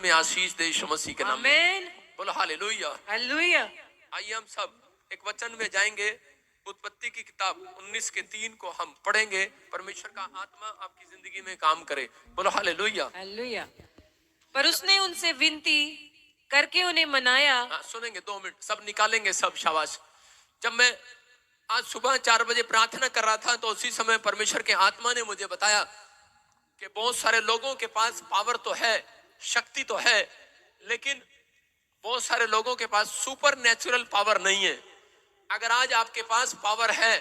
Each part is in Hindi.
में आशीष दे यीशु मसीह के नाम में। आमीन। बोलो हालेलुया। हालेलुया। आइए हम सब एक वचन में जाएंगे। उत्पत्ति की किताब 19:3 को हम पढ़ेंगे। परमेश्वर का आत्मा आपकी जिंदगी में काम करे। बोलो हालेलुया। हालेलुया। पर उसने उनसे विनती करके उन्हें मनाया। सुनेंगे 2 मिनट, सब निकालेंगे, सब शाबाश। जब मैं आज सुबह 4 बजे प्रार्थना कर रहा था तो उसी समय परमेश्वर के आत्मा ने मुझे बताया कि बहुत सारे लोगों के पास पावर तो है, शक्ति तो है, लेकिन बहुत सारे लोगों के पास सुपर नेचुरल पावर नहीं है। अगर आज आपके पास पावर है,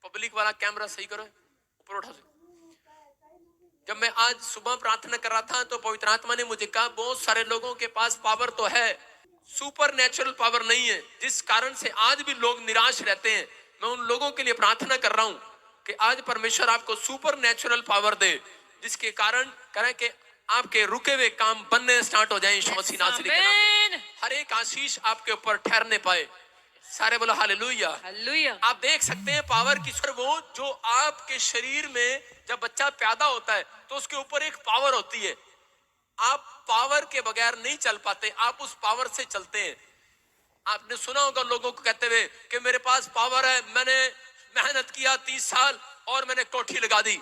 पब्लिक वाला कैमरा सही करो, ऊपर उठा। जब मैं आज सुबह प्रार्थना कर रहा था तो पवित्र आत्मा ने मुझे कहा बहुत सारे लोगों के पास पावर तो है, सुपर नेचुरल पावर नहीं है, जिस कारण से आज भी लोग निराश रहते हैं। मैं उन लोगों के लिए प्रार्थना कर रहा हूं कि आज परमेश्वर आपको सुपर नेचुरल पावर दे, जिसके कारण करें कि आपके रुके हुए काम बनने स्टार्ट हो जाए यीशु मसीह नासरी के नाम में। हर एक आशीष आपके ऊपर ठहरने पाए। सारे बोलो हालेलुया। हालेलुया। आप देख सकते हैं पावर की स्वर वो जो आपके शरीर में जब बच्चा पैदा होता है तो उसके ऊपर एक पावर होती है। आप पावर के बगैर नहीं चल पाते, आप उस पावर से चलते हैं। आपने सुना होगा लोगों को कहते हुए कि मेरे पास पावर है, मैंने मेहनत किया 30 साल और मैंने कोठी लगा दी,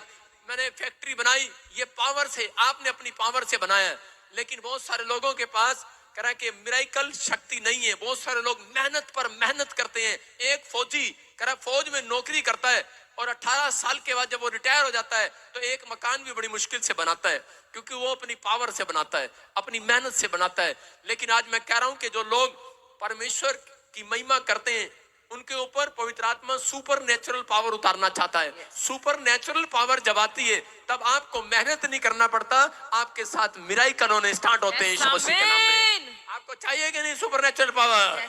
मैंने फैक्ट्री बनाई। ये पावर से, आपने अपनी पावर से बनाया है। लेकिन बहुत सारे लोगों के पास कह कि मिराइकल शक्ति नहीं है। बहुत सारे लोग मेहनत पर मेहनत करते हैं। एक फौजी कह फौज में नौकरी करता है और 18 साल के बाद जब वो रिटायर हो जाता है तो एक मकान भी बड़ी मुश्किल से बनाता है, क्योंकि वो अपनी पावर से बनाता है, अपनी मेहनत से बनाता है। लेकिन आज मैं कह रहा हूं कि जो लोग परमेश्वर की महिमा करते हैं उनके ऊपर पवित्र आत्मा सुपर नेचुरल पावर उतारना चाहता है। सुपर नेचुरल पावर जब आती है तब आपको मेहनत नहीं करना पड़ता, आपके साथ मिराइकल होने स्टार्ट होते हैं यीशु मसीह के नाम में। आपको चाहिए कि नहीं सुपर नेचुरल पावर?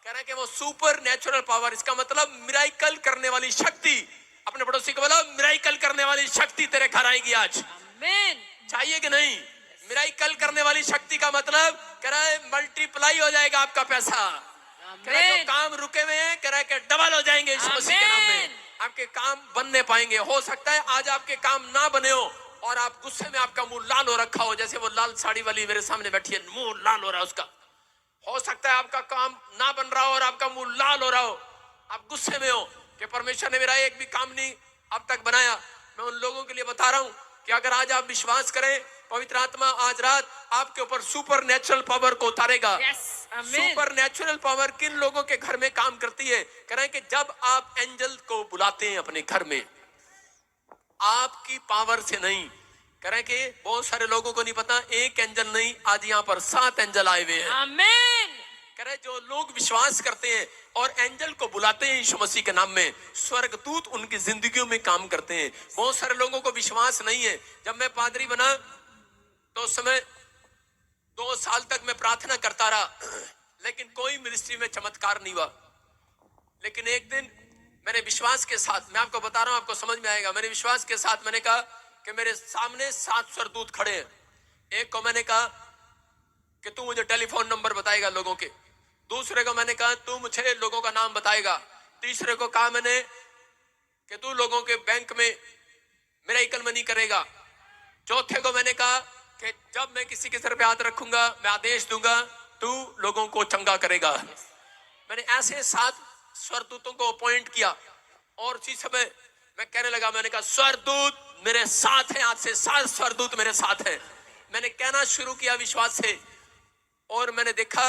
कह रहे हैं कि वो सुपर नेचुरल पावर, इसका मतलब मिराइकल करने वाली शक्ति। अपने पड़ोसी को बोलो मिराइकल करने वाली शक्ति तेरे घर आएगी आज। चाहिए कि नहीं? मिराइकल करने वाली शक्ति का मतलब कह रहा है मल्टीप्लाई हो जाएगा आपका पैसा। कह रहा है जो काम रुके हुए हैं कह रहा है कि डबल हो जाएंगे यीशु मसीह के नाम में। आपके काम बनने पाएंगे। हो सकता है आज आपके काम ना बने हो और आप गुस्से में, आपका मुंह लाल हो रखा हो, जैसे वो लाल साड़ी वाली मेरे सामने बैठी है, मुंह लाल हो रहा है उसका। हो सकता है आपका काम ना बन रहा हो और आपका मुंह लाल हो रहा हो, आप गुस्से में हो कि परमेश्वर ने मेरा एक भी काम नहीं अब तक बनाया। मैं उन लोगों के लिए बता रहा हूं कि अगर आज आप विश्वास करें, पवित्र आत्मा आज रात आपके ऊपर सुपर नेचुरल पावर को उतारेगा। सुपर नेचुरल पावर किन लोगों के घर में काम करती है? कह रहे हैं कि जब आप एंजल को बुलाते हैं अपने घर में, आपकी पावर से नहीं। कह रहे हैं कि बहुत सारे लोगों को नहीं पता, एक एंजल नहीं, आज यहाँ पर 7 एंजल आए हुए हैं। आमीन। कह रहे जो लोग विश्वास करते हैं और एंजल को बुलाते हैं यीशु मसीह के नाम में, स्वर्गदूत उनकी जिंदगियों में काम करते हैं। बहुत सारे लोगों को विश्वास नहीं है। जब मैं पादरी बना तो उस समय 2 साल तक मैं प्रार्थना करता रहा, लेकिन कोई मिनिस्ट्री में चमत्कार नहीं हुआ। लेकिन एक दिन मैंने विश्वास के साथ, मैं आपको बता रहा हूं, आपको समझ में आएगा, मैंने विश्वास के साथ मैंने कहा कि मेरे सामने 7 स्वर्गदूत खड़े हैं। एक को मैंने कहा कि तू मुझे टेलीफोन नंबर बताएगा लोगों के। दूसरे को मैंने कहा तू मुझे लोगों का नाम बताएगा। तीसरे को कहा मैंने कि तू लोगों के बैंक में मिरेकल मनी करेगा। चौथे को मैंने कहा कि जब मैं किसी के सर पे हाथ रखूंगा मैं आदेश दूंगा तू लोगों को चंगा करेगा। मैंने ऐसे 7 स्वर्गदूतों को अपॉइंट किया और उसी समय मैं कहने लगा, मैंने कहा स्वर्गदूत मेरे साथ हैं, आज से 7 स्वर्गदूत मेरे साथ हैं। मैंने कहना शुरू किया विश्वास से और मैंने देखा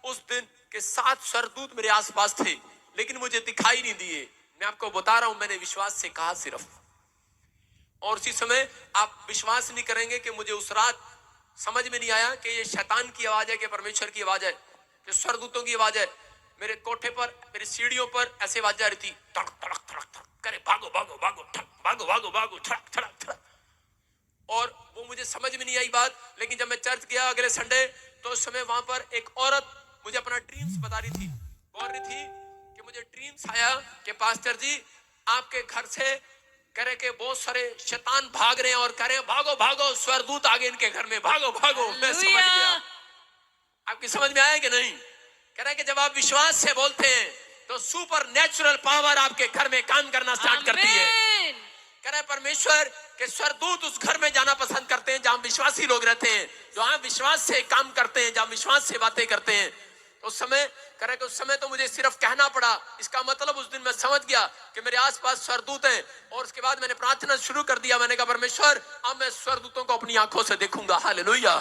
उस दिन के 7 स्वर्गदूत मेरे आसपास थे, लेकिन मुझे दिखाई नहीं दिए। मैं आपको बता रहा हूं, मैंने विश्वास से कहा सिर्फ। और उसी समय आप विश्वास नहीं करेंगे कि मुझे उस रात समझ में नहीं आया कि ये शैतान की आवाज है कि परमेश्वर की आवाज है, कि स्वर्गदूतों की आवाज है। मेरे कोठे पर, मेरी सीढ़ियों पर ऐसे आवाज आ रही थी, धड़क धड़क धड़क धड़क, करे भागो भागो भागो, भागो भागो भागो, धड़क धड़क धड़क। और वो मुझे समझ में नहीं आई बात। लेकिन जब मैं चर्च गया अगले संडे तो उस समय वहां पर एक औरत मुझे अपना ड्रीम्स बता रही थी, बोल रही थी कि मुझे ड्रीम्स आया कि पास्टर जी आपके घर से कह रहे कि बहुत सारे शैतान भाग रहे हैं और कह रहे हैं भागो भागो, स्वर्गदूत आ गए इनके घर में, भागो भागो। मैं समझ गया। आपकी समझ में आया कि नहीं? कह रहे कि जब आप विश्वास से बोलते हैं तो सुपर नेचुरल पावर आपके घर में काम करना स्टार्ट करती है। कह रहे परमेश्वर के स्वर्गदूत उस घर में जाना पसंद करते हैं जहां विश्वासी लोग रहते हैं, जहां विश्वास से काम करते हैं, जहां विश्वास से बातें करते हैं। तो उस समय करे कि उस समय तो मुझे सिर्फ कहना पड़ा, इसका मतलब उस दिन मैं समझ गया कि मेरे आसपास स्वर्गदूत हैं। और उसके बाद मैंने प्रार्थना शुरू कर दिया, मैंने कहा परमेश्वर अब मैं स्वर्गदूतों को अपनी आंखों से देखूंगा। हालेलुया।